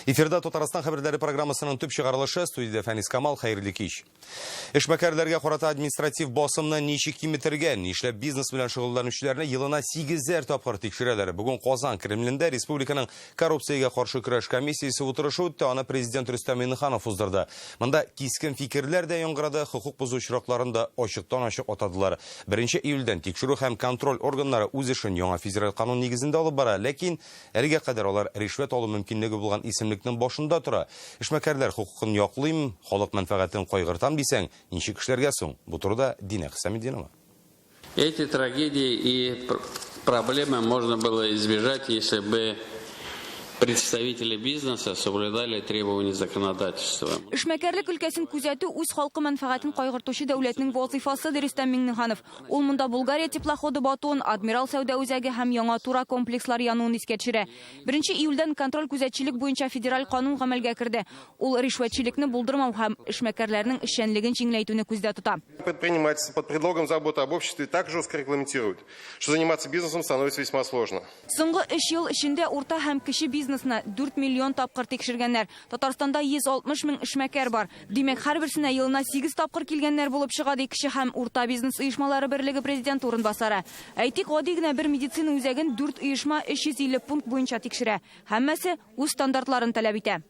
Эфирда Татарстан хәбәрләре программасының төп чыгарылышы, студияда Фәнис Камал, хәерле кич. Эшмәкәрләргә карата административ басымны ничек киметергән, нишләп бизнес белән шөгыльләнүчеләрне елына 8 тапкыр тикшерәләр. Бүген Казан Кремлендә республиканың коррупциягә каршы көрәш комиссиясе утырышы үтте, аны президент Рөстәм Миңнеханов уздырды. Монда кискен фикерләр дә яңгырады, хукук бозу очракларын да ачыктан-ачык атадылар. 1 июльдән тикшерү һәм контроль органнары үз эшен яңа федераль канун нигезендә алып бара, ләкин әлегә кадәр алар ришвәт алу мөмкинлеге булган исемлекнең башында тора. Эшмәкәрләр хукукын яклыйм, халык мәнфәгатен кайгыртам дисәң, ничек эшләргә соң? Бу турыда Динә Хисамиддинова. Эти трагедии и проблемы можно было избежать, если бы представители бизнеса соблюдали требования законодательства. Эшмәкәрлек өлкәсен күзәтү үз халкы мәнфәгатен кайгыртучы дәүләтнең вазифасы, Рөстәм Миңнеханов. Ул монда Булгария теплоходы батуын, Адмирал сәүдә үзәге һәм яңа тура комплекслар януын искә төшерә. 1 июльдән контроль күзәтчелек буенча федераль канун гамәлгә керде. Ул ришвәтчелекне булдырмау һәм эшмәкәрләрнең эшчәнлеген җиңләйтүне күздә тота. Предпринимательство под предлогом заботы об обществе так жестко регламентирует, что заниматься бизнесом становится весьма сложно. Соңгы 3 ел эчендә урта һәм кече бизнесны 4 миллион тапкыр тикшергәннәр. Татарстанда 160 мең эшмәкәр бар. Димәк, һәрберсенә елына 8 тапкыр килгәннәр булып чыга, ди кече һәм урта бизнес оешмалары берлеге президент урынбасары. Әйтик, гади генә бер медицина үзәген 4 оешма 350 пункт буенча тикшерә. Һәммәсе үз стандартларын таләп итә.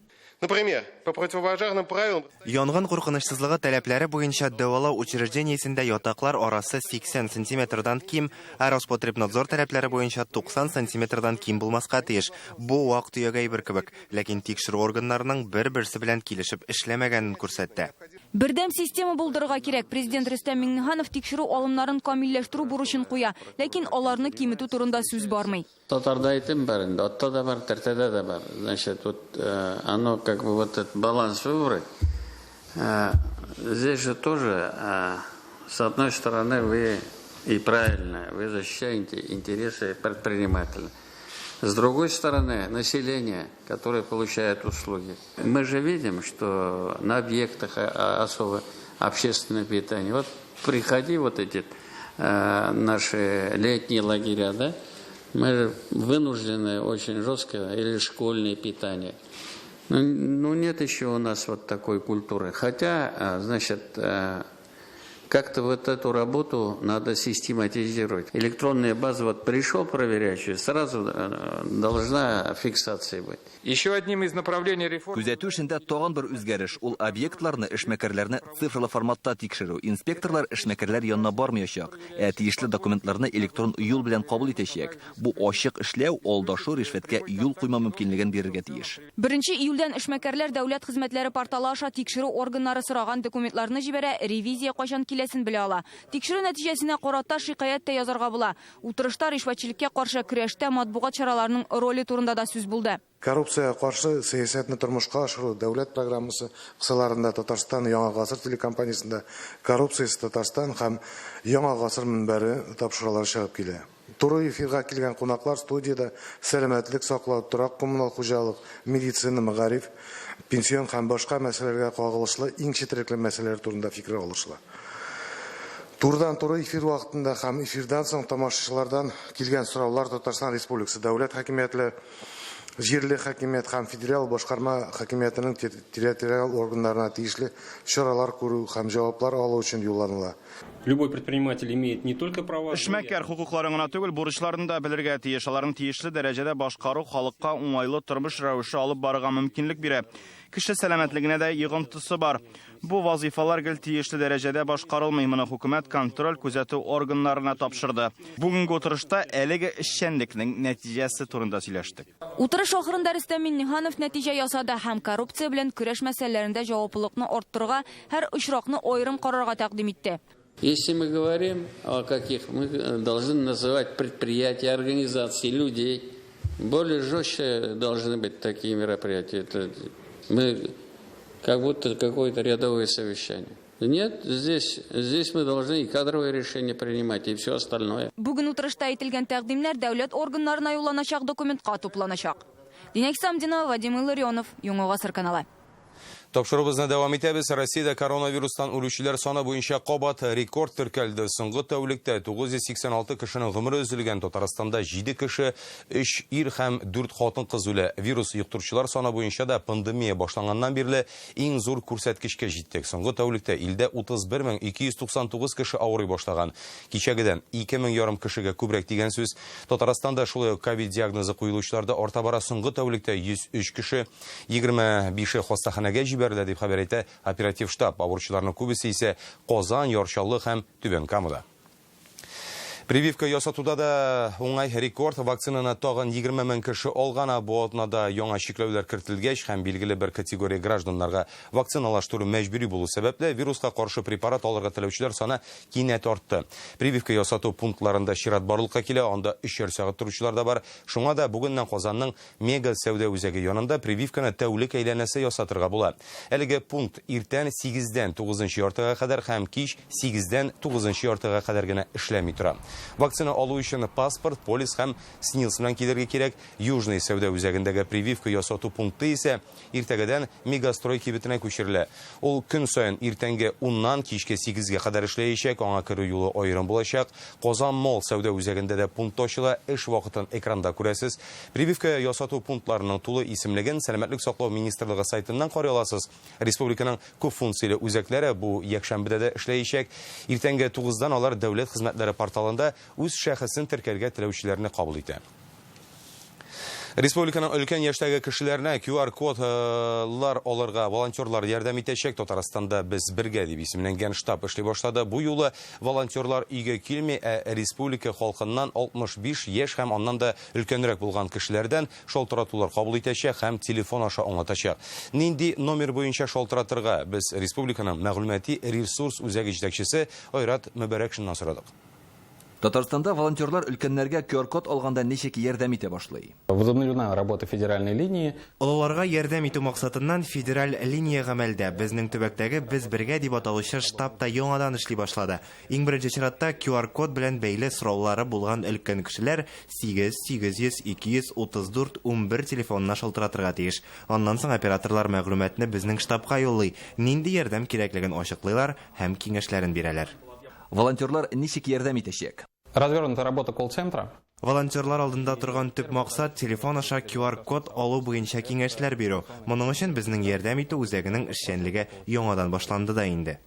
Например, по противопожарным правилам... Янгын куркынычсызлыгы таләпләре буенча дәвалау учреждениесендә ятаклар арасы 80 сантиметрдан ким, ә Роспотребнадзор таләпләре буенча 90 сантиметрдан ким булмаска тиеш. Бу вак-төягә әйбер кебек, ләкин тикшерү органнарының бер-берсе белән килешеп эшләмәгәнен күрсәтте. Бердәм система булдырырга кирәк. Президент Рөстәм Миңнеханов тикшерү алымнарын камилләштерү бурычын куя, ләкин аларны киметү турында сүз бармый. Татарда әйтем бар инде, атта да бар, тәртәдә дә бар. Значит, вот оно как бы вот этот баланс выбрать. Здесь же тоже, с одной стороны, вы и правильно, вы защищаете интересы предпринимателя. С другой стороны, население, которое получает услуги. Мы же видим, что на объектах особо общественное питание. Вот приходи вот эти наши летние лагеря, да? Мы вынуждены очень жестко, или школьное питание. Ну, нет еще у нас вот такой культуры. Хотя, значит, как-то вот эту работу надо систематизировать. Электронная база, вот пришел проверяющий, сразу должна фиксация быть. Еще одним из направлений реформы... Күзәтү эшендә тагын бер үзгәреш. Ул объектларны, эшмәкәрләрне цифрлы форматта тикшерү. Инспекторлар эшмәкәрләр янына бармаячак. Тиешле документларны электрон юл белән кабул итәчәк. Бу ачык эшләү алдашу ришвәткә юл куйма мөмкинлеген бирергә тиеш. 1 июльдән эшмәкәрләр дәүләт хезмәтләре порталы аша тикшерү органнары сораган документларны җибәрә, ревизия кайчан киләсен белә ала. Тикшерү нәтиҗәсенә карата шикаят та язарга була. Утырышта ришвәтчелеккә каршы көрәштә матбугат чараларының роли турында да сүз булды. Коррупция каршы сәясәтне тормышка ашыру дәүләт программасы кысаларында Татарстан Яңа гасыр телекомпаниясендә коррупциясы Татарстан һәм Яңа гасыр мөнбәре тапшырулары чыгып килә. Туры эфирга килгән кунаклар студияда сәламәтлек саклау, торак коммуналь хуҗалык, медицина, мәгариф, пенсион һәм башка мәсьәләләргә кагылышлы иң четерекле мәсьәләләр турында фикер алышлар. Турдан-туры эфир вакытында һәм эфирдан соң тамашачылардан килгән сораулар Татарстан Республикасы дәүләт хакимиятләре, җирле хакимият һәм федераль башкарма хакимиятының территориаль органнарына тиешле чаралар күрү һәм җаваплар алу өчен юлланыла. Любой предприниматель имеет не только права... Эшмәкәр хукукларын гына түгел, бурычларын да белергә тиеш. Аларның тиешле дәрәҗәдә башкару халыкка уңайлы тормыш рәвеше алып барырга мөмкинлек бирә. Кеше сәламәтлегенә дә йогынтысы бар. Бу вазифалар гел тиешле дәрәҗәдә башкарылмый, моны хөкүмәт контроль күзәтү органнарына тапшырды. Бүгенге утырышта әлеге эшчәнлекнең нәтиҗәсе турында сөйләштек. Утырыш ахырында Рөстәм Миңнеханов нәтиҗә ясады һәм коррупция белән көрәш мәсьәләләрендә җаваплылыкны арттырырга, һәр очракны аерым карарга тәкъдим итте. Если мы говорим о каких, мы должны называть предприятия, организации, людей. Более жестче должны быть такие мероприятия. Мы как будто какое-то рядовое совещание. Нет, здесь мы должны и кадровые решения принимать, и все остальное. Бүген утырышта әйтелгән тәкъдимнәр дәүләт органнарына юлланачак документка тупланачак. Динә Хисамиддинова, Вадим Илларионов, Яңа гасыр каналы. Тапшырыбызны дәвам итәбез. Россиядә коронавирустан үлүчеләр саны буенча кабат рекорд теркәлде. Соңгы тәүлектә 986 кешенең гомере өзелгән. Татарстанда 7 кеше, 3 ир һәм 4 хатын-кыз үлә. Вирус йоктыручылар саны буенча да пандемия башланганнан бирле иң зур күрсәткечкә җиттек. Соңгы тәүлектә илдә 31299 кеше авырый башлаган. Кичәгедән 2500 кешегә күбрәк дигән сүз. Татарстанда шулай ковид диагнозы куелучыларда арта бара. Соңгы тәүлектә 103 кеше, 25-е хастаханәгә җибәрелде дип хәбәр итә оператив штаб. Авыручыларның күбесе исә Казан, Яр-Чаллы һәм Түбән Камада. Прививка ясатуда да уңай рекорд. Вакцинаны тагын 20 мең кеше алган. Бу атнада яңа чикләүләр кертелгәч һәм билгеле бер категория гражданнарга вакциналаштыру мәҗбүри булу сәбәпле вируска каршы препарат алырга теләүчеләр саны кинәт артты. Прививка ясату пунктларында чират барлыкка килә, анда 3 сәгать торучылар да бар. Шуңа да бүгеннән Казанның Мега сәүдә үзәге янында прививканы тәүлек әйләнәсе ясатырга була. Әлеге пункт иртән 8-дән 9 яртыга кадәр һәм кич 8-дән 9 яртыга кадәр генә эшләми тора. Вакцина алу өчен паспорт, полис һәм СНИЛС белән килергә кирәк. Южный сәүдә үзәгендәге прививка ясату пункты исә иртәгәдән Мегастрой кибетенә күчерелә. Ул көн саен иртәнге 10-нан кичке 8-гә кадәр эшләячәк, аңа керү юлы аерым булачак. Казан Мол сәүдә үзәгендә дә пункт ачыла, эш вакытын экранда күрәсез. Прививка ясату пунктларының тулы исемлеген Сәламәтлек саклау министрлыгы сайтыннан карый аласыз. Республиканың күп функцияле үзәкләре бу якшәмбедә дә эшләячәк. Иртәнге 9-дан алар дәүләт хезмәтләре порталында үз шәхесен теркәргә теләүчеләрне кабул итә. Республиканың өлкән яшьтәге кешеләренә QR-кодлар алырга волонтерлар ярдәм итәчәк. Татарстанда без бергә дип исемләнгән штаб эшли башлады. Бу юлы волонтерлар өйгә килми, республика халкыннан 65 яшь һәм аннан да өлкәнрәк булган кешеләрдән шалтыратулар кабул итәчәк һәм телефон аша аңлатачак. Нинди номер буенча шалтыратырга без республиканың мәгълүмати ресурс үзәге җитәкчесе Айрат Мөбәрәкшиннан сорадык. Татарстанда волонтерлар өлкәннәргә QR-код алганда ничек ярдәм итә башлый? Возобновлена работа федеральной линии. Олыларга ярдәм итү максатыннан федераль линия гамәлдә. Безнең төбәктәге без бергә дип аталучы штабта яңадан эшли башлады. Иң беренче чиратта QR-код белән бәйле сораулары булган өлкән кешеләр 8-800-234-11 телефонына шалтыратырга тиеш. Аннан соң операторлар мәгълүматны безнең штабка юллый, нинди ярдәм кирәклеген ачыклыйлар һәм киңәшләрен бирәләр. Волонтерлар ничек ярдәм итәчәк? Развернута работа колл-центра. Волонтерлар алдында торган төп максат телефон аша QR-код алу буенча киңәшләр бирү. Моның өчен безнең ярдәм итү үзәгенең эшчәнлеге яңадан башланды да инде.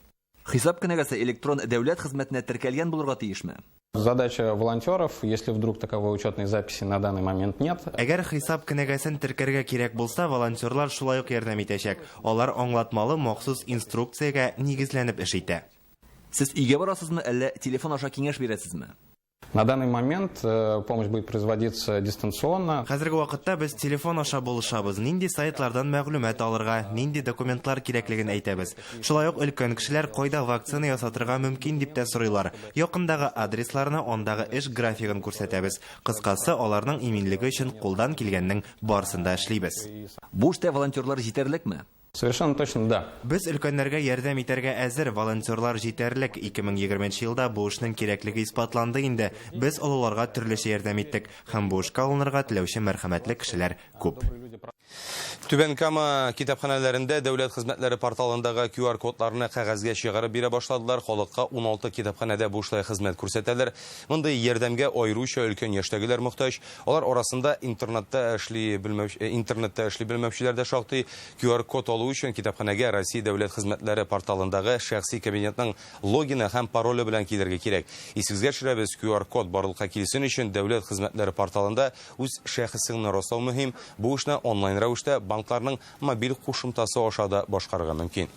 Хисап кенәгәсе электрон дәүләт хезмәтенә теркәлгән булырга тиешме? Задача волонтеров, если вдруг таковой учетной записи на данный момент нет. Әгәр хисап кенәгәсен теркәргә кирәк булса, волонтерлар шулай ук ярдәм итәчәк. Алар аңлатмалы махсус инструкциягә нигезләнеп эш итә. Сез өйгә барасызмы, әллә телефон аша киңәш бирәсезме? На данный момент помощь будет производиться дистанционно. Хәзерге вакытта без телефон аша булышабыз. Нинди сайтлардан мәгълүмат алырга, нинди документлар кирәклеген әйтәбез. Шулай ук өлкән кешеләр кайда вакцина ясатырга мөмкин дип тә сорыйлар. Якындагы адресларны, андагы эш графигын күрсәтәбез. Кыскасы, аларның иминлеге өчен кулдан килгәннең барысында эшлибез. Бу эштә волонтерлар җитәрлекме? Совершенно точно да. Без өлкәннәргә ярдәм итәргә әзер, волонтерлар җитәрлек. 2020 елда бу эшнең кирәклеге испатланды инде. Без олыларга төрлечә ярдәм иттек һәм бу эшкә алынырга теләүче мәрхәмәтле кешеләр күп. Түбән Кама китапханәләрендә дәүләт хезмәтләре порталындагы QR-кодларны кәгазьгә чыгарып бирә башладылар. Халыкка 16 китапханәдә бушлай хезмәт күрсәтәләр. Мондый ярдәмгә аеруча өлкән яшьтәгеләр мохтаҗ. Алар арасында интернетта эшли белмәүчеләр дә шактый. QR-код алу өчен китапханәгә Россия дәүләт хезмәтләре порталындагы шәхси кабинетның логины һәм пароле белән килергә кирәк. Исегезгә төшерәбез, QR-код барлыкка килсен өчен дәүләт хезмәтләре порталында үз шәхесеңне раслау мөһим. Бу эшне онлайн рәвештә банкларның мобиль кушымтасы аша да башкарырга мөмкин.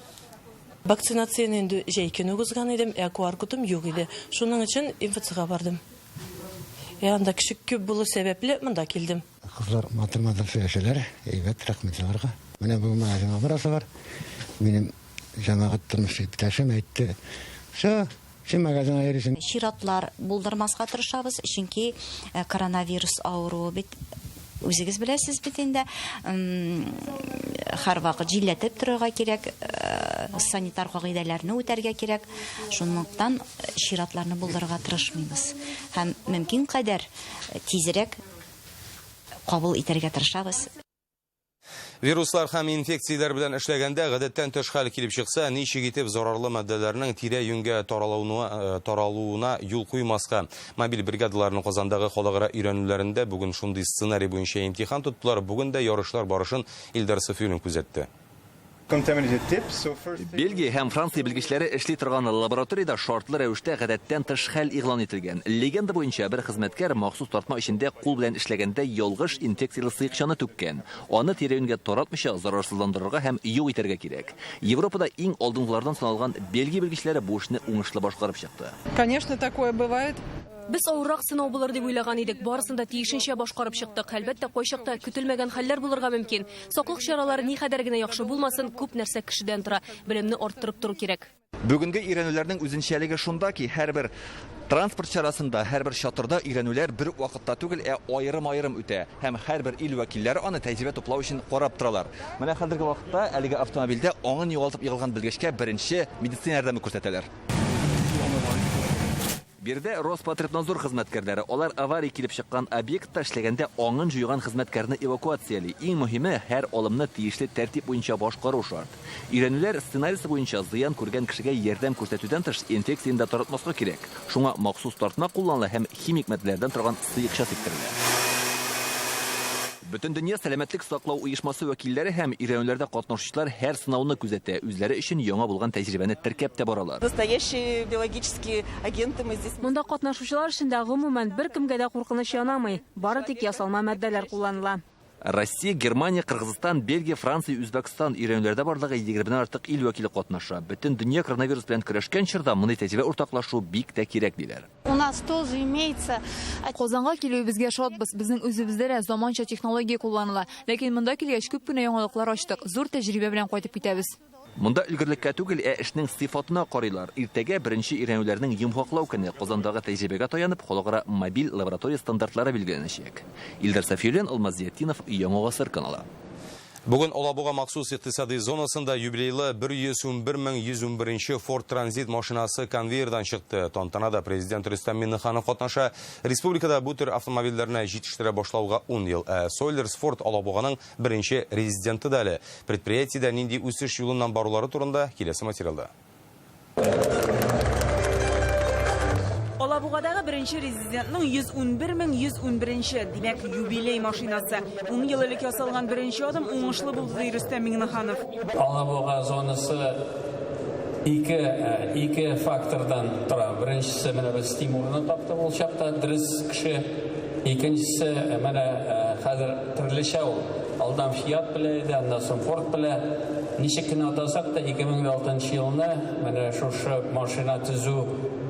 Вакцинацияны җәйкене узган идем, QR-кодым юк иде. Шуның өчен МФЦга бардым. Анда кеше күп булу сәбәпле монда килдем. Кызлар математик сөйләшәләр, әйбәт, рәхмәт аларга. Менә бу магазинга барасы бар. Минем җәмәгать тормыш иптәшем әйтте. Шул магазинга йөрисең. Чиратлар булдырмаска тырышабыз, чөнки коронавирус авыру бит үзегез беләсез бит инде. Һәр вакыт җилләтеп торырга кирәк, санитар кагыйдәләрне үтәргә кирәк. Шунлыктан чиратларны булдырырга тырышмыйбыз. Һәм мөмкин кадәр тизрәк кабул итәргә тырышабыз. Viruslar ham infeksiyalar bilan ishlaganda гадәттән тыш хәл килеп чыкса, ничек итеп зарарлы маддәләрнең тирә-юньгә таралуына юл куймаска. Мобиль бригадаларының Казандагы халыкара өйрәнүләрендә бүген шундый сценарий буенча имтихан тоттылар. Бүген дә ярышлар барышын Илдар Сафиуллин күзәтте. Бельгия һәм Франция белгечләре эшли торган лабораториядә шартлы рәвештә гадәттән тыш хәл игълан ителгән. Легенда буенча бер хезмәткәр махсус тартма эчендә кул белән эшләгәндә ялгыш инфекциялы сыекчаны түккән. Аны тирә-юньгә таратмыйча зарарсызландырырга һәм юк итәргә кирәк. Европада иң алдынгылардан саналган Бельгия белгечләре бу эшне уңышлы башкарып чыкты. Конечно, такое бывает. Без авыррак сынау булыр дип уйлаган идек. Барысын да тиешенчә башкарып чыктык. Әлбәттә, кайчакта көтелмәгән хәлләр булырга мөмкин. Саклык чаралары ни кадәр генә яхшы булмасын, күп нәрсә кешедән тора. Белемне арттырып туру кирәк. Бүгенге өйрәнүләрнең үзенчәлеге шунда ки, һәрбер транспорт чарасында, һәрбер чатырда өйрәнүләр бер вакытта түгел, аерым-аерым үтә. Һәм һәрбер ил вәкилләре аны тәҗрибә туплау өчен карап торалар. Менә хәзерге вакытта әлеге автомобильдә аңын югалтып егылган белгечкә беренче медицина ярдәме күрсәтәләр. Бирдә Роспотребнадзор хезмәткәрләре алар авария килеп чыккан объектта эшләгәндә аңын җыйган хезмәткәрне эвакуациялый. Иң мөһиме һәр алымны тиешле тәртип буенча башкару шарт. Өйрәнүләр сценарийсы буенча зыян күргән кешегә ярдәм күрсәтүдән тыш инфекцияны да таратмаска кирәк. Шуңа махсус тартма кулланыла һәм химик матдәләрдән торган сыекча сиктерелә. Бөтен дөнья сәламәтлек саклау оешмасы вәкилләре һәм өйрәнүләрдә катнашучылар һәр сынауны күзәтә, үзләре өчен яңа булган тәҗрибәне теркәп тә баралар. Настоящие биологические агенты мы здесь. Монда катнашучылар өчен дә гомумән бер кемгә дә куркыныч янамый. Бары тик ясалма матдәләр кулланыла. Россия, Германия, Кыргызстан, Бельгия, Франция, Үзбәкстан өйрәнүләрдә барлыгы 20-дән артык ил вәкиле катнаша. Бөтен дөнья коронавирус белән көрәшкән чорда мондый тәҗрибә уртаклашу бик тә кирәк диләр. У нас тоже имеется. Казанга килүебезгә шатбыз. Безнең үзебездә дә заманча технология кулланыла. Ләкин монда килгәч күп кенә яңалыклар ачтык. Зур тәҗрибә белән кайтып китәбез. Монда өлгерлеккә түгел, эшнең сыйфатына карыйлар. Иртәгә беренче өйрәнүләрнең йомгаклау көне Казандагы тәҗрибәгә таянып, халыкара мобиль лаборатория стандартлары билгеләнәчәк. Илдар Сафиуллин, Алмаз Зиятдинов, Яңа Гасыр каналы. Бүген Алабуга махсус икътисади зонасында юбилейлы 111 Ford Transit машинасы конвейердан чыкты. Тантанада президент Рөстәм Миңнеханов катнаша. Республикада бу төр автомобильләрне җитештерә башлауга 10 ел. Solers Ford Алабуганың беренче резиденты да әле. Предприятиедә нинди үсеш юлыннан барулары турында киләсе материалда. Алабугадагы беренче резидентның 111 димәк юбилей машинасы. 10 ел элек ясалган беренче адым уңышлы булды ди Рөстәм Миңнеханов. Алабуга зонасы ике фактордан тора. Беренчесе менә без стимулны тапты ул чакта дөрес кеше. Икенчесе менә хәзер төрлечә ул. Алдан Fiat белән дә, аннан соң Ford белән ничек кенә атасак та 2006 елны менә шушы машина төзү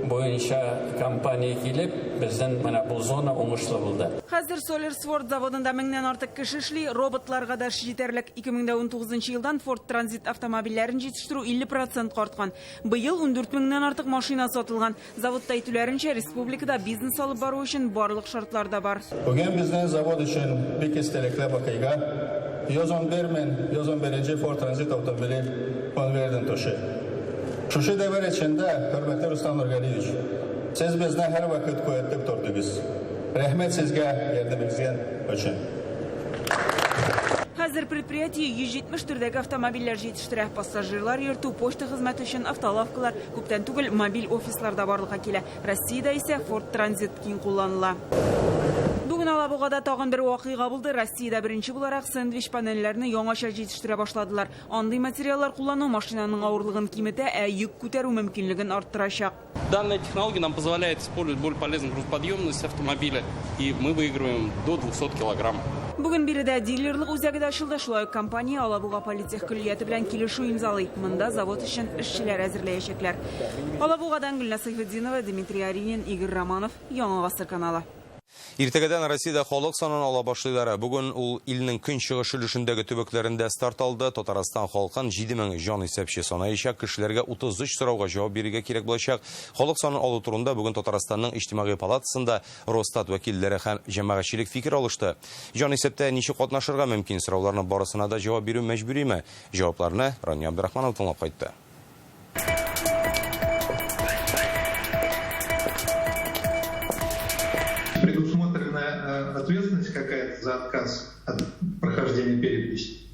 буенча компания килеп, безнең менә бу зона уңышлы булды. Хәзер Solers Ford заводында 1000-нән артык кеше эшли, роботларга да җитәрлек. 2019 елдан Ford Transit автомобильләрен җитештерү 50% арткан. Быел 14000-нән артык машина сатылган. Заводта әйтүләренчә, республикада бизнес алып бару өчен барлык шартлар да бар. Бүген безнең завод өчен бик истәлекле вакыйга 111 Ford Transit автомобиле конвейердан төшә. Шушы дәвер эчендә, хөрмәтле Рустам Нургалиевич, сез безне һәр вакыт куәтлек тордыгыз. Рәхмәт сезгә ярдәмегез өчен. Хәзер предприятие 170 төрдәге автомобильләр җитештерә. Пассажирлар йөртү, почта хезмәте өчен автолавкалар, күптән түгел мобиль офисларда барлыкка килә. Россиядә исә Ford Transit киң кулланыла. Бүген Алабугада тагын бер вакыйга булды. Россиядә беренче буларак сэндвич панельләрне яңача җитештерә башладылар. Андый материаллар куллану машинаның авырлыгын киметә, йөк күтәрү мөмкинлеген арттырачак. Данная технология нам позволяет использовать более полезную грузоподъемность автомобиля, и мы выигрываем до 200 килограмм. Бүген биредә дилерлык үзәге дә ачылды. Шулай компания Алабуга политех көллияте белән килешү имзалый. Монда завод өчен эшчеләр әзерләячәкләр. Алабугадан Гөлнар Сайфетдинова, Дмитрий Аринин, Игорь Романов, Яңа Гасыр каналы. Иртәгәдән Россиядә халык санын ала башлыйлар. Бүген ул илнең көнчыгыш өлешендәге төбәкләрендә старт алды. Татарстан халкын 7000 җан исәпче санаячак, кешеләргә 33 сорауга җавап бирергә кирәк булачак. Халык санын алу турында бүген Татарстанның иҗтимагый палатасында Росстат вәкилләре һәм җәмәгатьчелек фикер алышты. Җан исәптә ничек катнашырга мөмкин сорауларның барысына да җавап бирү мәҗбүриме? Җавапларны Рания Абдрахманова тыңлап кайтты. Предусмотрена ответственность какая-то за отказ от прохождения переписи?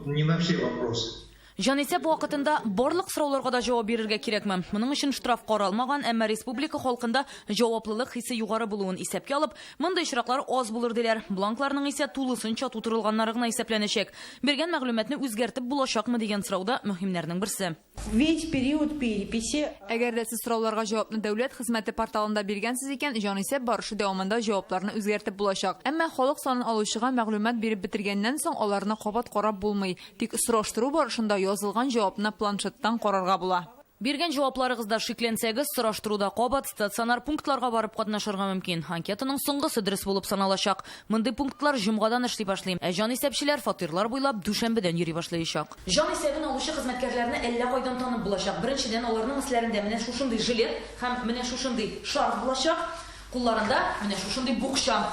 не на все вопросы. Җанисәп вакытында барлык сорауларга да җавап бирергә кирәкме? Моның өчен штраф каралмаган, әмма республика халкында җаваплылык хисе югары булуын исәпкә алып, мондый очраклар аз булыр диләр. Бланкларның исә тулысынча тутырылганнары гына исәпләнәчәк. Биргән мәгълүматны үзгәртеп булачакмы дигән сорауда мөһимнәрнең берсе. Весь период переписи. Әгәр дә сез сорауларга җавапны дәүләт хезмәте порталында биргәнсез икән, җанисәп барышы дәвамында җавапларны үзгәртеп булачак. Әмма халык санын алучыга мәгълүмат биреп бетергәннән соң аларны кабат карап булмый. Тик сораштыру барышында язылган җавапны планшеттан карарга була. Биргән җавапларыгызда шикләнсәгез, сораштыруда кабат стационар пунктларга барып катнашырга мөмкин. Анкетаның соңгысы дөрес булып саналачак. Мондый пунктлар җомгадан эшли башлый. Ә җанисәпчеләр фатирлар буйлап дүшәмбедән йөри башлаячак. Җанисәбен алучы хезмәткәрләрне әллә кайдан танып булачак. Беренчедән, аларның исләрендә менә шушындый жилет һәм менә шушындый шарф булачак. Кулларында менә шушындый букча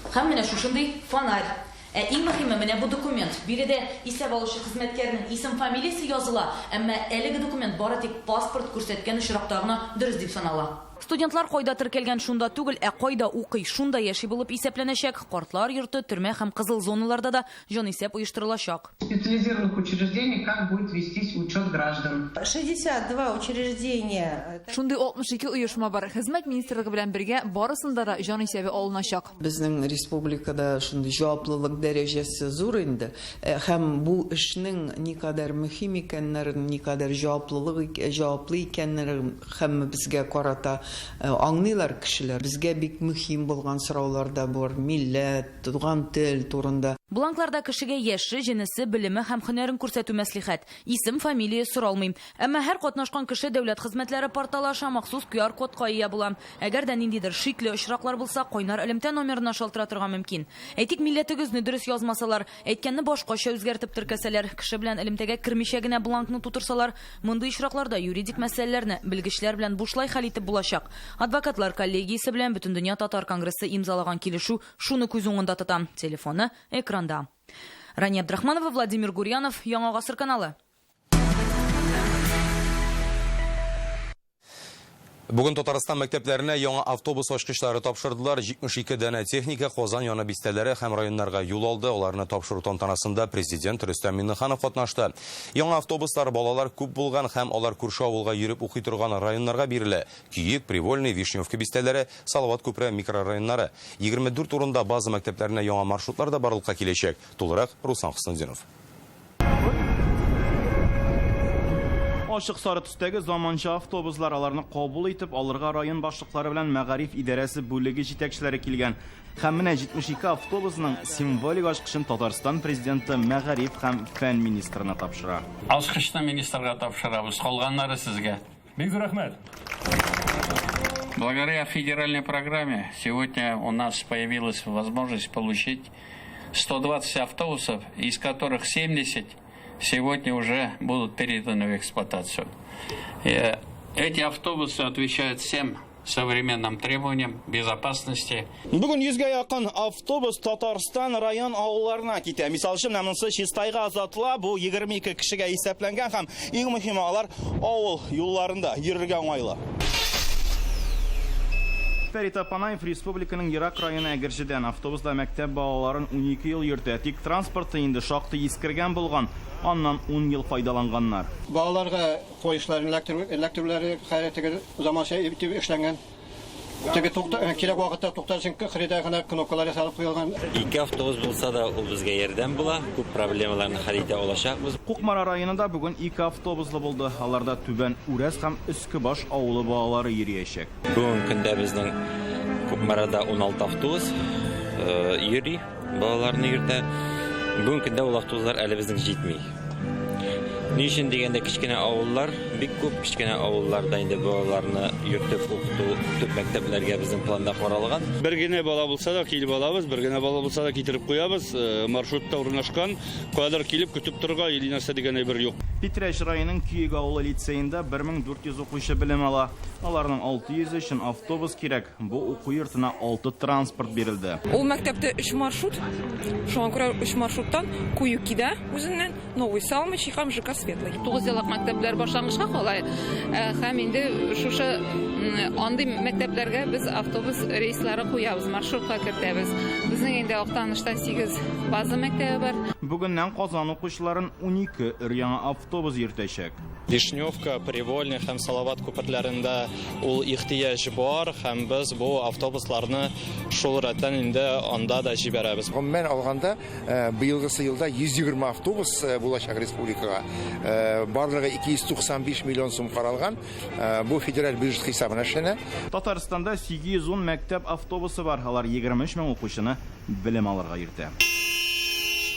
һәм менә шушындый фонарь. Иң мөһиме менә бу документ. Биредә исәп алучы хезмәткәрнең исем фамилиясе языла, әмма әлеге документ бары тик паспорт күрсәткән очракта гына дөрес дип санала. Студентлар кайда теркәлгән шунда түгел, кайда укый, шунда яши булып исәпләнәчәк. Картлар йорты, төрмә һәм кызыл зоналарда да җанисәп оештырылачак. В специализированных учреждениях как будет вестись учет граждан? 62 учреждения. Шундый 62 оешма бар. Хезмәт министрлыгы белән бергә барысында да җанисәбе алыначак. Безнең республикада шундый җаваплылык дәрәҗәсе зур инде. Һәм бу эшнең никадәр мөһим икәнлеген, никадәр җаваплы икәнлеген һәм безгә карата аңлыйлар кешеләр. Безгә бик мөһим булган сораулар да бар. Милләт, туган тел турында. Бланкларда кешегә яше, җинесе, белеме һәм һөнәрен күрсәтү мәслихәт. Исем, фамилия соралмый. Әмма һәр катнашкан кеше дәүләт хезмәтләре порталы аша махсус QR кодка ия була. Әгәр дә ниндидер шикле очраклар булса, кайнар элемтә номерына шалтыратырга мөмкин. Әйтик, милләтегезне дөрес язмасалар, әйткәнне башкача үзгәртеп теркәсәләр, кеше белән элемтәгә кермичә генә бланкны тутырсалар, мондый очракларда юридик мәсьәләләрне белгечләр белән бушлай хәл итеп булачак. Адвокатлар коллегиясе белән Бөтендөнья татар конгрессы имзалаган килешү шуны күз уңында тота. Телефоны экранда. Рания Абдрахманова, Владимир Гурьянов, Яңа Гасыр каналы. Бүген Татарстан мәктәпләренә яңа автобус ачкычлары тапшырдылар. 72 дәнә техника Казан яна бистәләре һәм районнарга юл алды. Аларны тапшыру тантанасында президент Рөстәм Миңнеханов катнашты. Яңа автобуслар балалар күп булган һәм алар күрше авылга йөреп укый торган районнарга бирелә. Киек, Привольный, Вишневка бистәләре, Салават күпре микрорайоннары. 24 урында база мәктәпләренә яңа маршрутлар да барлыкка киләчәк. Тулырак Руслан Хысындинов. Ашык сары төстәге заманча автобуслар аларны кабул итеп алырга район башлыклары белән мәгариф идарәсе бүлеге җитәкчеләре килгән. Һәм менә 72 автобусның символик ачкычын Татарстан президенты мәгариф һәм фән министрына тапшыра. Ачкычны министрга тапшырабыз, калганнары сезгә. Бик рәхмәт. Благодаря федеральной программе сегодня у нас появилась возможность получить 120 автобусов, из которых 70 сегодня уже будут переданы в эксплуатацию. Эти автобусы отвечают всем современным требованиям безопасности. Бүген 100-гә якын автобус Татарстан район авылларына китә. Мисал өчен, монысы Чистайга Азатла, бу 22 кешегә исәпләнгән һәм иң мөһиме алар авыл юлларында йөрергә уңайлы. Фәрит Апанаев республиканың Ерак районы Әгерҗедән автобуста мәктәп балаларын 12 ел йөртә. Тик транспорты инде шактый искергән булган, аннан 10 ел файдаланганнар. Балаларга коешларын электрләре хәрәкәтегә заманча итеп эшләнгән. Теге кирәк вакытта туктасын кырыйда гына кнопкалар салып куелган. 2 автобус булса да ул безгә ярдәм була. Күп проблемаларны хәл итә алачакбыз. Кукмара районында бүген 2 автобуслы булды. Аларда Түбән Үрәс һәм Өскебаш авылы балалары йөриячәк. Бүген көндә безнең Кукмарада 16 автобус йөри, балаларны йөртә. Бүген көндә ул автобуслар әле безнең җитми. Ни өчен дигәндә кичкенә авыллар, бик күп кичкенә авылларда инде балаларны йөртеп укыту төп мәктәпләргә безнең планда каралган. Бер генә бала булса да килеп алабыз, бер генә бала булса да китереп куябыз. Маршрутта урнашкан, кадәр килеп көтеп торырга или нәрсә дигән әйбер юк. Питрәш районының Киек авылы лицейында 1400 укучы белем ала. Аларның 600 өчен автобус кирәк. Бу уку йортына 6 транспорт бирелде. Ул мәктәптә 3 маршрут. Шуңа күрә 3 маршруттан Куюкида үзеннән Новый Салмыч һәм ЖК Светлый. 9 еллык мәктәпләр башлангычка калай. Һәм инде шушы андый мәктәпләргә без автобус рейслары куябыз, маршрутка кертәбез. Безнең инде Актанышта 8 база мәктәбе бар. Бүгеннән Казан укучыларын 12 өр-яңа автобус йөртәчәк. Вишневка, Привольный һәм Салават күперләрендә ул ихтияҗ бар һәм без бу автобусларны шул рәттән инде анда да җибәрәбез. Гомумән алганда быелгысы елда 120 автобус булачак республикага. Барлыгы 295 миллион сум каралган. Бу федераль бюджет хисабына эшләнә. Татарстанда 810 мәктәп автобусы бар. Алар 23 мең укучыны белем алырга йөртә.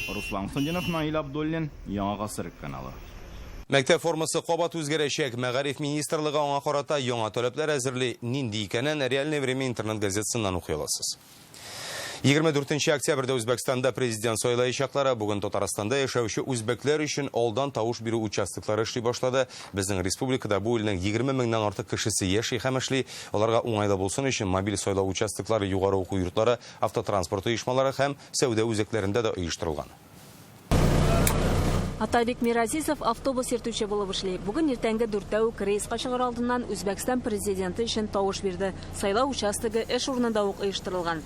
Руслан Сандинов, Наил Абдуллин, Яңа гасыр каналы. Мәктәп формасы кабат үзгәрәчәк. Мәгариф министрлыгы аңа карата яңа таләпләр әзерли. Нинди икәнен Реальное время интернет газетасыннан укый аласыз. 24 октябрьдә Үзбәкстанда президент сайлаячаклары, бүген Татарстанда яшәүче үзбәкләр өчен алдан тавыш бирү участоклары эшли башлады. Безнең республикада бу илнең 20 меңнән артык кешесе яши һәм эшли. Аларга уңайлы булсын өчен мобиль сайлау участоклары, югары уку йортлары, автотранспорт оешмалары һәм сәүдә үзәкләрендә дә оештырылган. Атабек Миразизов автобус йөртүче булып эшли. Бүген иртәнге 4-тә үк рейска чыгар алдыннан Үзбәкстан президенты өчен тавыш бирде. Сайлау участогы эш урынында ук оештырылган.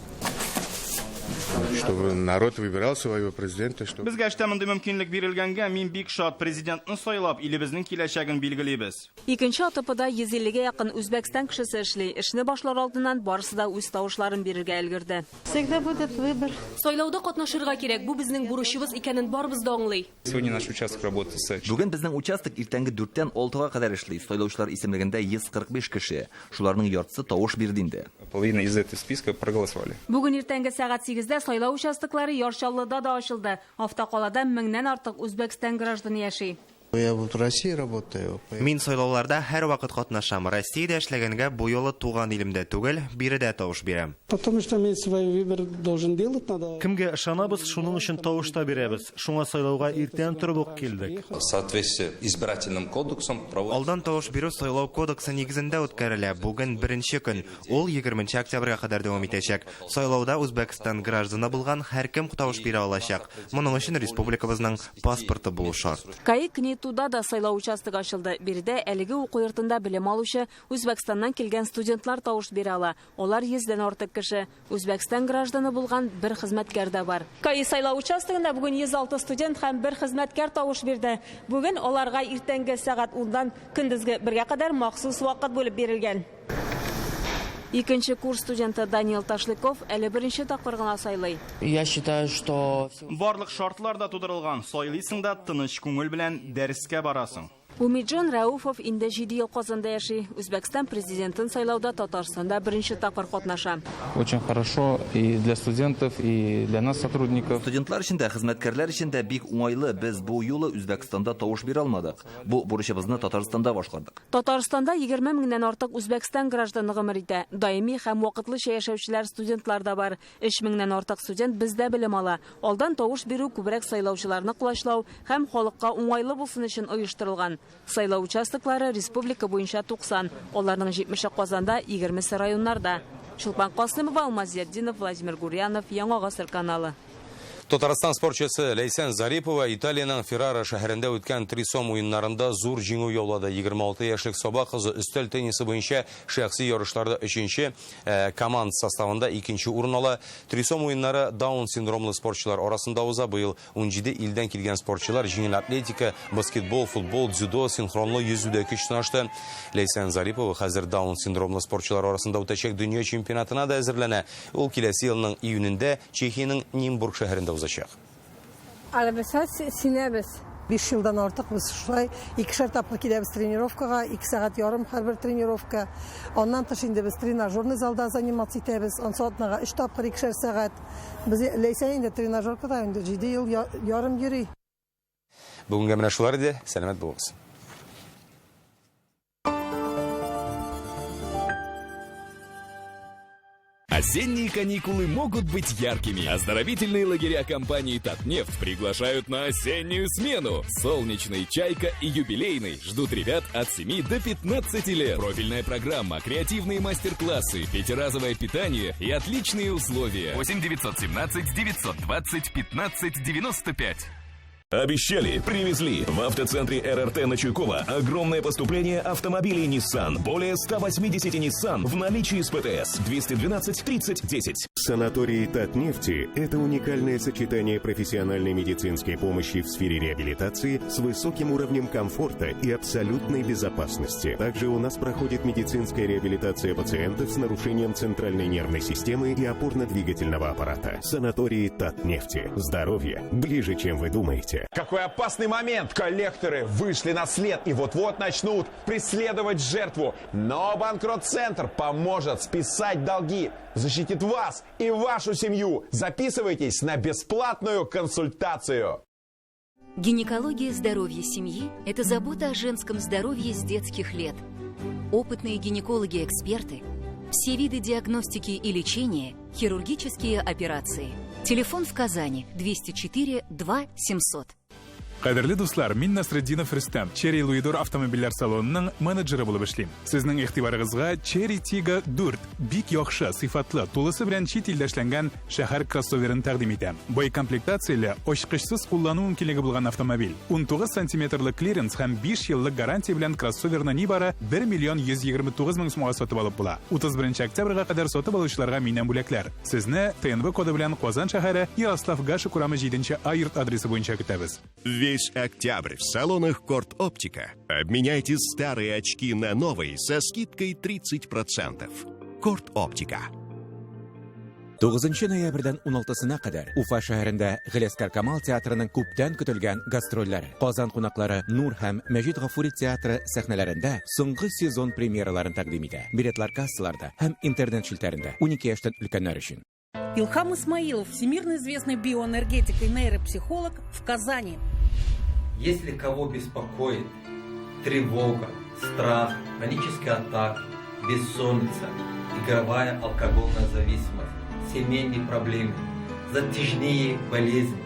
Чтобы народ выбирал своего президента, чтобы... Безгә эштә мондый мөмкинлек бирелгәнгә мин бик шат. Президентны сайлап, илебезнең киләчәген билгелибез. Икенче АТПда 150-гә якын Үзбәкстан кешесе эшли. Эшне башлар алдыннан барысы да үз тавышларын бирергә өлгерде. Всегда будет выбор. Сайлауда катнашырга кирәк. Бу безнең бурычыбыз икәнен барыбыз да аңлый. Сегодня наш участок работает. Бүген безнең участок иртәнге 4-тән 6-га кадәр эшли. Сайлаучылар исемлегендә 145 кеше. Шуларның яртысы тавыш бирде инде. Половина из этого списка проголосовали. Бүген иртәнге сәгать 8-дә сайлау участоклары Яршаллыда да ачылды. Автокалада 1000-нән артык Үзбәкстан гражданы яши. Я в России работаю. Мин сайлауларда һәр вакыт катнашам. Россиядә эшләгәнгә бу юлы туган илемдә түгел, биредә тавыш бирәм. Потому что мен свой выбор должен делать надо. Кемгә ышанабыз, шуның өчен тавыш та бирәбез. Шуңа сайлауга иртән торып ук килдек. В соответствии с избирательным кодексом Алдан тавыш бирү сайлау кодексы нигезендә үткәрелә. Бүген 1-нче көн. Ул 20 октябрьгә кадәр дәвам итәчәк. Сайлауда Үзбәкстан гражданы булган һәркем тавыш бирә алачак. Моның өчен республикабызның паспорты булу шарт. Туда да сайлау участогы ачылды. Биредә әлеге уку йортында белем алучы Үзбәкстаннан килгән студентлар тавыш бирә ала. Алар 100-дән артык кеше. Үзбәкстан гражданы булган бер хезмәткәр дә бар. КАИ сайлау участогында бүген 106 студент һәм бер хезмәткәр тавыш бирде. Бүген аларга иртәнге сәгать 10-дан көндезге 1-гә кадәр махсус вакыт булып бирелгән. Икенче курс студенты Даниил Ташлыков әле беренче тапкыр гына сайлый. Я считаю, что Барлык шартлар да тудырылган. Сайлыйсың да тыныч күңел белән дәрескә барасың. Умиджон Рауфов инде 7 ел Казанда яши. Үзбәкстан президентын сайлауда Татарстанда беренче тапкыр катнаша. Очень хорошо и для студентов, и для нас сотрудников. Студентлар өчен дә, хезмәткәрләр өчен дә бик уңайлы. Без бу юлы Үзбәкстанда тавыш бирә алмадык. Бу бурычыбызны Татарстанда башкардык. Татарстанда 20 меңнән артык Үзбәкстан гражданы гомер итә. Даими һәм вакытлыча яшәүчеләр студентлар да бар. 3 меңнән артык студент бездә белем ала. Алдан тавыш бирү күбрәк сайлаучыларны кулачлау һәм халыкка уңайлы булсын өчен оештырылган. Сайлау участоклары республика буенча 90, аларның 70-е Казанда, 20-се районнарда. Чулпан Касымова, Алмазетдинов, Владимир Гурьянов, Яңа гасыр каналы. Татарстан спортчысы Лейсен Зарипова Италияның Феррара шәһәрендә үткән трисом уеннарында зур җиңү яулады. 26 яшьлек Саба кызы өстәл теннисы буенча шәхси ярышларда 3-нче, команд составында 2-нче урын ала. Трисом уеннары Даун синдромлы спортчылар арасында уза. Быел 17 илдән килгән спортчылар җиңел атлетика, баскетбол, футбол, дзюдо, синхронлы йөзүдә көч сынашты. Лейсен Зарипова хәзер Даун синдромлы спортчылар арасында үтәчәк дөнья чемпионатына да әзерләнә. Ул киләсе елның июнендә Чехиянең Нимбург шәһәрендә узачак. Албетте синәбез. 5 елдан артык без шулай 2 тапкыр киләбез тренировкага, 2 сәгать ярым һәрбер тренировка. Аннан тыш инде без тренажерный залда заниматься итәбез. Ансатнага 3 тапкыр 2 сәгать. Без Лейсән инде тренажеркада инде 7 ел ярым йөри. Бүгенгә менә шулар иде. Сәламәт булыгыз. Осенние каникулы могут быть яркими. Оздоровительные лагеря компании «Татнефть» приглашают на осеннюю смену. Солнечный, Чайка и Юбилейный ждут ребят от 7 до 15 лет. Профильная программа, креативные мастер-классы, пятиразовое питание и отличные условия. 8 917 920 15 95. Обещали, привезли. В автоцентре РРТ на Чуйкова огромное поступление автомобилей Nissan. Более 180 Nissan в наличии с ПТС 212 30 10. Санаторий Татнефти – это уникальное сочетание профессиональной медицинской помощи в сфере реабилитации с высоким уровнем комфорта и абсолютной безопасности. Также у нас проходит медицинская реабилитация пациентов с нарушением центральной нервной системы и опорно-двигательного аппарата. Санаторий Татнефти. Здоровье ближе, чем вы думаете. Какой опасный момент! Коллекторы вышли на след и вот-вот начнут преследовать жертву. Но Банкрот-центр поможет списать долги, защитит вас и вашу семью. Записывайтесь на бесплатную консультацию. Гинекология здоровья семьи – это забота о женском здоровье с детских лет. Опытные гинекологи-эксперты, все виды диагностики и лечения, хирургические операции. Телефон в Казани 204 2 700. Кадерлі дуслар, мен Насреддинов Рустам, Cherry Luidor автомобильләр салонының менеджеры булып эшлим. Сезнең игътибарыгызга Cherry Tiggo 4 бик яхшы, сыйфатлы, тулысы белән чит илдә эшләнгән шәһәр кроссоверын тәкъдим итәм. Бой комплектацияле, ачкычсыз куллану мөмкинлеге булган автомобиль. 19 сантиметрлы клиренс һәм 5 еллык гарантия белән кроссоверны нибары 1 миллион 129 мең сумга сатып алып була. 31 октябрьгә кадәр сатып алучыларга миннән бүләкләр. Сезне ТНВ коды белән Казан шәһәре, Ярослав Гаши урамы 7-нче А йорт адресы буенча көтәбез. Весь октябрь в салонах Корт Оптика. Обменяйте старые очки на новые со скидкой 30%. Корт Оптика. 9 ноябрьдән 16-сына кадәр Уфа шәһәрендә Гылескар Камал театрының күптән көтелгән гастрольләре. Казан кунаклары Нур һәм Мәҗит Гафури театры сәхнәләрендә соңгы сезон премьераларын тәкъдим итә. Билетлар кассаларда һәм интернет шелтәрендә 12 яшьтән өлкәннәр өчен. Илхам Исмаилов, всемирно известный биоэнергетик и нейропсихолог, в Казани. Если кого беспокоит тревога, страх, панические атаки, бессонница, игровая алкогольная зависимость, семейные проблемы, затяжные болезни,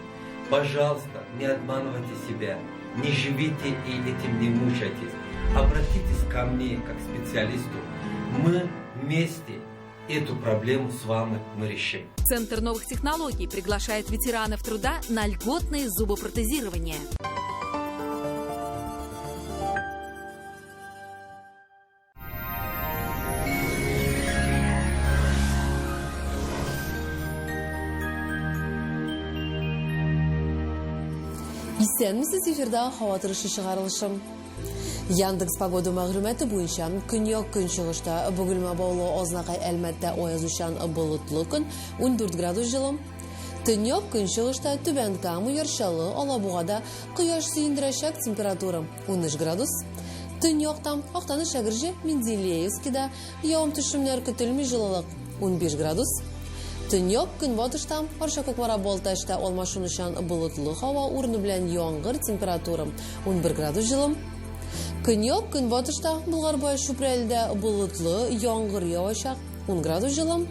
пожалуйста, не обманывайте себя, не живите и этим не мучайтесь. Обратитесь ко мне как специалисту. Мы вместе эту проблему с вами мы решим. Центр новых технологий приглашает ветеранов труда на льготное зубопротезирование. Исәнмесез, эфирда һава торышы чыгарылышым. Яндекс погода мәгълүматы буенча көньяк көнчыгышта бөгелмә баулы азнакай Әлмәттә аязучан болытлы көн 14 градус җылы. Төньяк көнчыгышта Түбән Кама, Яршалы, Алабугада кояш сөендерәчәк температура 13 градус. Төньяктан Актаныш Шәгырҗе, Менделеевскида явым-төшемнәр көтелми җылылык 15 градус. Төньяк көнбатыштан Арча-Кукмара Балтачта алмашынучан болытлы һава урыны белән яңгыр температура 11 градус җылы. Көньяк көнбатышта Булгарбай Шүпрәлдә болытлы яңгыр явачак 10 градус җылы.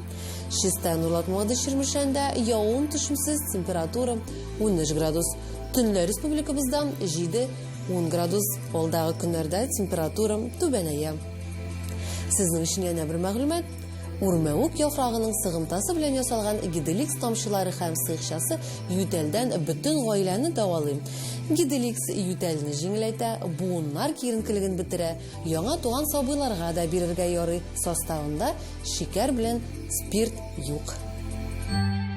Чистая Нурлатмада Чирмешәндә явым-төшемсез температура 13 градус. Төнлә республикабыздан 7-10 градус. Алдагы көннәрдә температура түбәнәя. Сезнең өчен яңа бер мәгълүмат. Урмәвүк яфрагының сыгымтасы белән ясалган Гиделикс тамчылары һәм сыгышчасы ютәлдән бөтен гаиләне дәвалый. Гиделикс ютәлне җиңеләйтә, буыннар киеренкелеген бетерә, яңа туган сабыйларга да бирергә ярый. Составында шикәр белән спирт юк.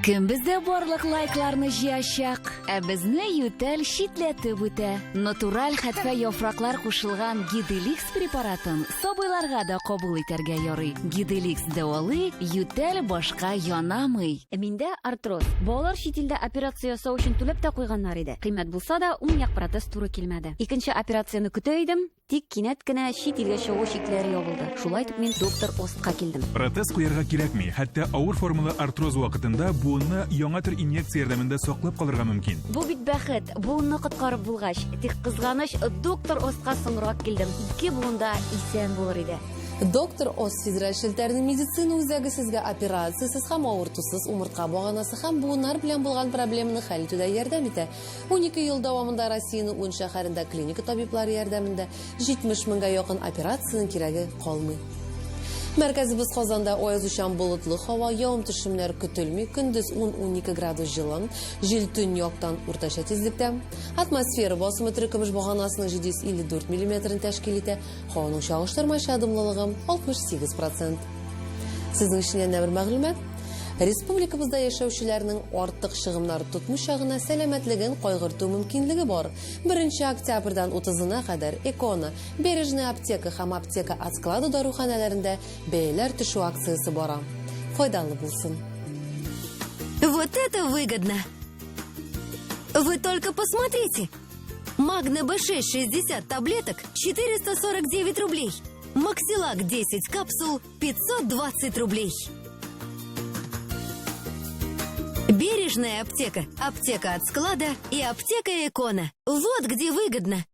Кем бездә барлык лайкларны җыячак, ә безне ютәл шитләтеп үтә. Натураль хәтфә яфраклар кушылган Гиделикс препаратын сабыйларга да кабул итәргә ярый. Гиделикс дәвалый, ютәл башка янамый. Миндә артроз. Балалар чит илдә операция ясау өчен түләп тә куйганнар иде. Кыйммәт булса да, уң як протез туры килмәде. Икенче операцияны көтә идем, тик кинәт кенә чит илгә чыгу чикләре ябылды. Шулай итеп мин доктор Остка килдем. Протез куярга кирәкми, хәтта авыр формалы артроз вакытында буынны яңа төр инъекция ярдәмендә саклап калырга мөмкин. Бу бит бәхет. Буынны коткарып булгач, тик кызганыч доктор Остка соңрак килдем. Ике буында исән булыр иде. Доктор Ост федераль шелтәрнең медицина үзәге сезгә операциясыз һәм авыртусыз умыртка баганасы һәм буыннар белән булган проблеманы хәл итүдә ярдәм итә. 12 ел дәвамында Россиянең 10 шәһәрендә клиника табиблары ярдәмендә 70 меңгә якын операциянең кирәге калмый. Merkezimiz Qozonda oyoz uchan bulutlu havo, yağım-төшемнәр көтелми, көндез 10-12 градус жылын, жел төньяктан уртача тизлектә. Атмосфера басымы төркемеш баганасының 754 мм тәшкил итә, һаваның чагыштырмача дымлылыгы 68%. Сезнең өчен яңа бер мәгълүмат. Республикабызда яшәүчеләрнең артык чыгымнары тотмыйча гына сәламәтлеген кайгырту мөмкинлеге бар. 1 октябрьдан 30-на кадәр Экона, Бережная аптека һәм аптека от склада даруханәләрендә бәяләр төшү акциясе бара. Файдалы булсын. Вот это выгодно! Вы только посмотрите! Магна Б6 60 таблеток 449 рублей. Максилак 10 капсул 520 рублей. Бережная аптека, аптека от склада и аптека Экона. Вот где выгодно.